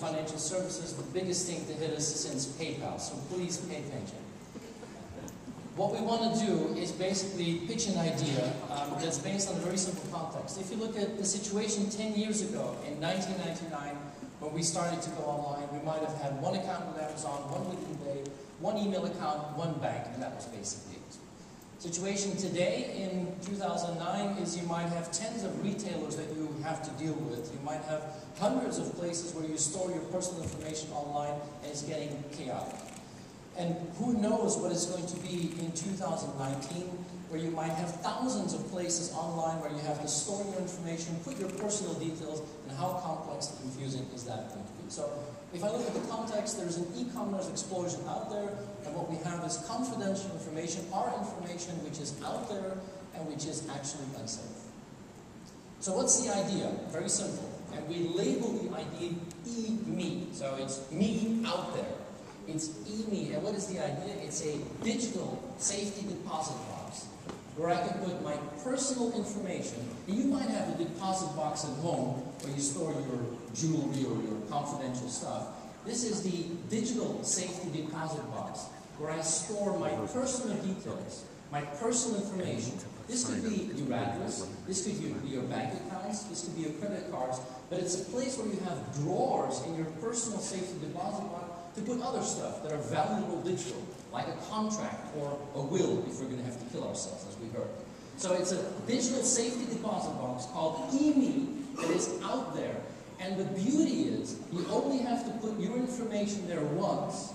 financial services, the biggest thing to hit us since PayPal, so please pay attention. What we want to do is basically pitch an idea that's based on a very simple context. If you look at the situation 10 years ago, in 1999, when we started to go online, we might have had one account with Amazon, one with eBay, one email account, one bank, and that was basically it. Situation today in 2009 is you might have tens of retailers that you have to deal with. You might have hundreds of places where you store your personal information online, and it's getting chaotic. And who knows what it's going to be in 2019, where you might have thousands of places online where you have to store your information, put your personal details, and how complex and confusing is that going to be? So if I look at the context, there's an e-commerce explosion out there, and what we have is confidential information, our information which is out there and which is actually unsafe. So what's the idea? Very simple. And we label the idea eMe. So it's me out there. It's eMe. And what is the idea? It's a digital safety deposit box where I can put my personal information. And you might have a deposit box at home where you store your jewelry or your confidential stuff. This is the digital safety deposit box where I store my personal details, my personal information. This could be your address, this could be your bank accounts, this could be your credit cards, but it's a place where you have drawers in your personal safety deposit box to put other stuff that are valuable digital, like a contract or a will if we're going to have to kill ourselves, as we heard. So it's a digital safety deposit box called eMe that is out there. And the beauty is, you only have to put your information there once,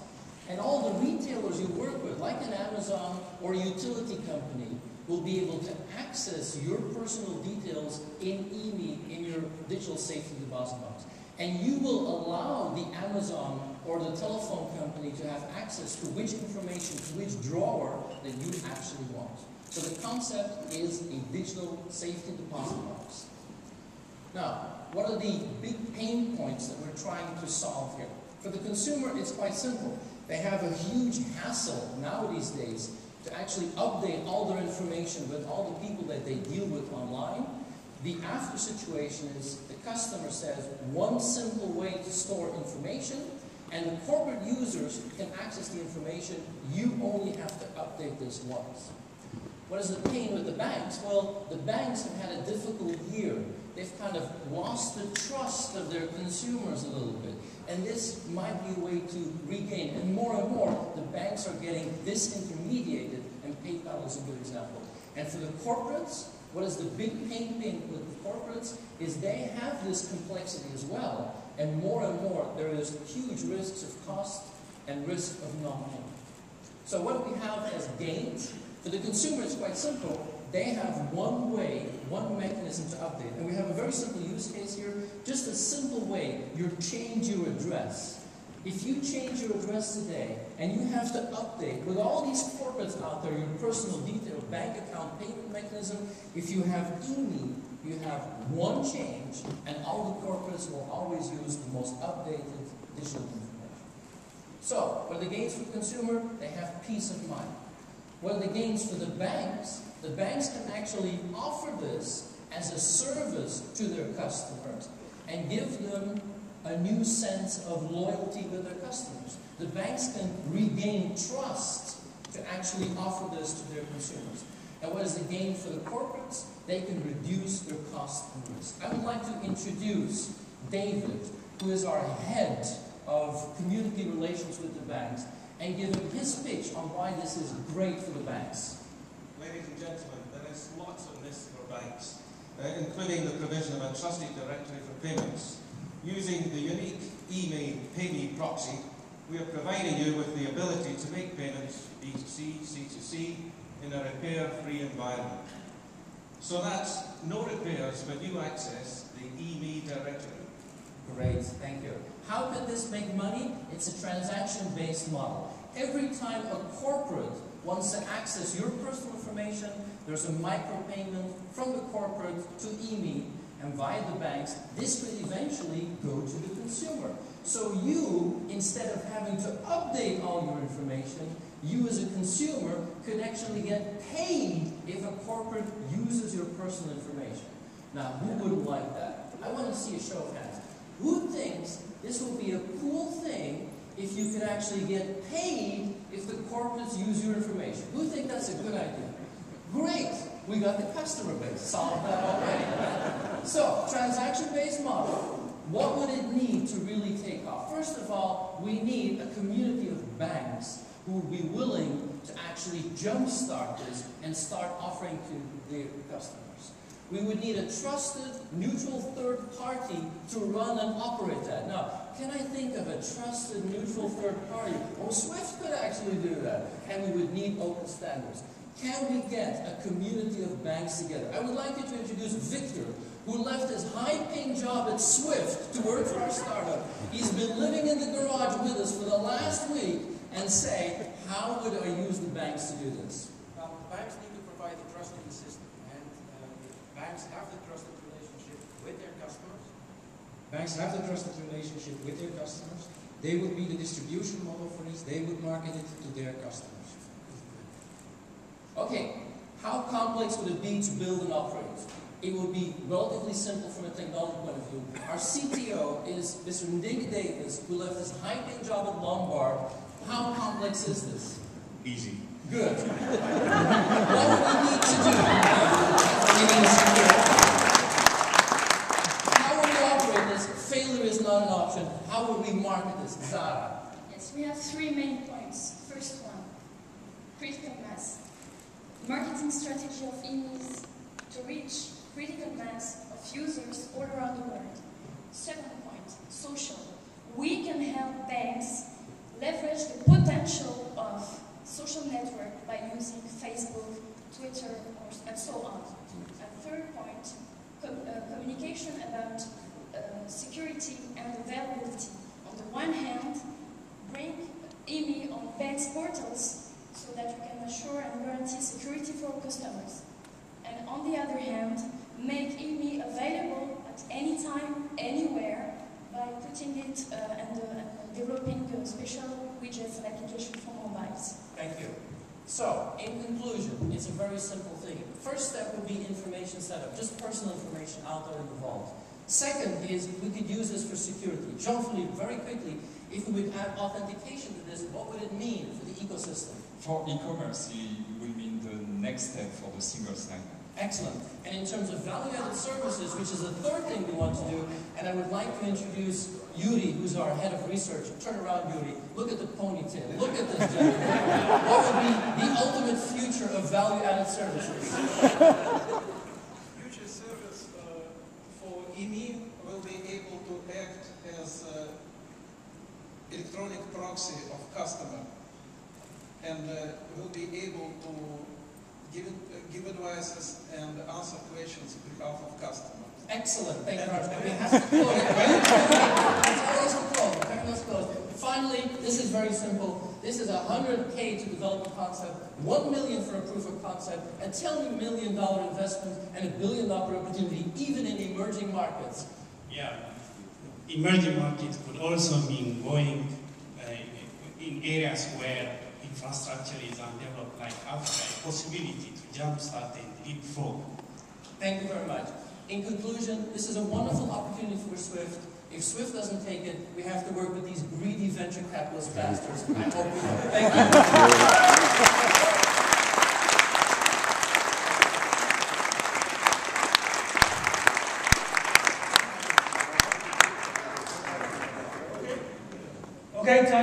and all the retailers you work with, like an Amazon or a utility company, will be able to access your personal details in eMe, in your digital safety deposit box. And you will allow the Amazon or the telephone company to have access to which information, to which drawer that you actually want. So the concept is a digital safety deposit box. Now, what are the big pain points that we're trying to solve here? For the consumer, it's quite simple. They have a huge hassle now these days to actually update all their information with all the people that they deal with online. The after situation is the customer says one simple way to store information, and the corporate users can access the information. You only have to update this once. What is the pain with the banks? Well, the banks have had a difficult year. They've kind of lost the trust of their consumers a little bit. And this might be a way to regain. And more, the banks are getting disintermediated, and PayPal is a good example. And for the corporates, what is the big pain with the corporates is they have this complexity as well. And more, there is huge risks of cost and risk of non-payment. So what we have as gains, for the consumer it's quite simple. They have one way, one mechanism to update. And we have a very simple use case here. Just a simple way, you change your address. If you change your address today, and you have to update, with all these corporates out there, your personal detail, bank account, payment mechanism, if you have eMe, you have one change, and all the corporates will always use the most updated digital information. So, what are the gains for the consumer? They have peace of mind. What are the gains for the banks? The banks can actually offer this as a service to their customers and give them a new sense of loyalty with their customers. The banks can regain trust to actually offer this to their consumers. And what is the gain for the corporates? They can reduce their cost and risk. I would like to introduce David, who is our head of community relations with the banks, and give him his pitch on why this is great for the banks. Ladies and gentlemen, there is lots of this for banks, including the provision of a trusted directory for payments. Using the unique eMe PayMe proxy, we are providing you with the ability to make payments B2C, C2C, in a repair-free environment. So that's no repairs when you access the eMe directory. Great, thank you. How could this make money? It's a transaction-based model. Every time a corporate wants to access your personal information, there's a micropayment from the corporate to eMe, and via the banks, this could eventually go to the consumer. So you, instead of having to update all your information, you as a consumer could actually get paid if a corporate uses your personal information. Now, who wouldn't like that? I want to see a show of hands. Who thinks this will be a cool thing if you could actually get paid if the corporates use your information? Who think that's a good idea? Great! We got the customer base. Solved that already. So, transaction-based model, what would it need to really take off? First of all, we need a community of banks who would be willing to actually jumpstart this and start offering to their customers. We would need a trusted, neutral third party to run and operate that. Now, can I think of a trusted, neutral third party? Well, Swift could actually do that. And we would need open standards. Can we get a community of banks together? I would like you to introduce Victor, who left his high-paying job at Swift to work for our startup. He's been living in the garage with us for the last week and say, how would I use the banks to do this? Well, banks need to provide a trust in the system. And banks have the trusted relationship with their customers. Banks have the trusted relationship with their customers. They would be the distribution model for this. They would market it to their customers. Okay, how complex would it be to build and operate? It would be relatively simple from a technology point of view. Our CTO is Mr. Ndinga Davis, who left his high-paying job at Lombard. How complex is this? Easy. Good. What do we need to do? We need security. How will we operate this? Failure is not an option. How will we market this? Zara. Yes, we have 3 main points. First one, critical mass. Marketing strategy of eMe is to reach critical mass of users all around the world. Second point, social. We can help banks leverage the potential of social network by using Facebook, Twitter, and so on. And third point, communication about security and availability. On the one hand, bring eMe on banks' portals so that we can assure and guarantee security for our customers. And on the other hand, make eMe available at any time, anywhere, by putting it and developing special widgets and applications for mobiles. Thank you. So, in conclusion, it's a very simple thing. First step would be information setup, just personal information out there in the vault. Second is we could use this for security. Jean-Philippe, very quickly, if we would add authentication to this, what would it mean for the ecosystem? For e-commerce, it will mean the next step for the single sign-on. Excellent. And in terms of value-added services, which is the third thing we want to do, and I would like to introduce Yuri, who's our head of research. Turn around, Yuri. Look at the ponytail. Look at this gentleman. What would be the ultimate future of value-added services? Future service for eMe will be able to act as electronic proxy of customer, and will be able to give advices and answer questions on behalf of customers. Excellent. Thank you very much. We have to close it. Let's close. Finally, this is very simple. This is $100K to develop a concept, $1 million for a proof of concept, a $10 million investment, and $1 billion opportunity, even in emerging markets. Yeah, emerging markets could also mean going in areas where infrastructure is undeveloped, like Africa, a possibility to jumpstart and leapfrog. Thank you very much. In conclusion, this is a wonderful opportunity for Swift. If Swift doesn't take it, we have to work with these greedy venture capitalist bastards. I hope we do. Thank you. Okay, time.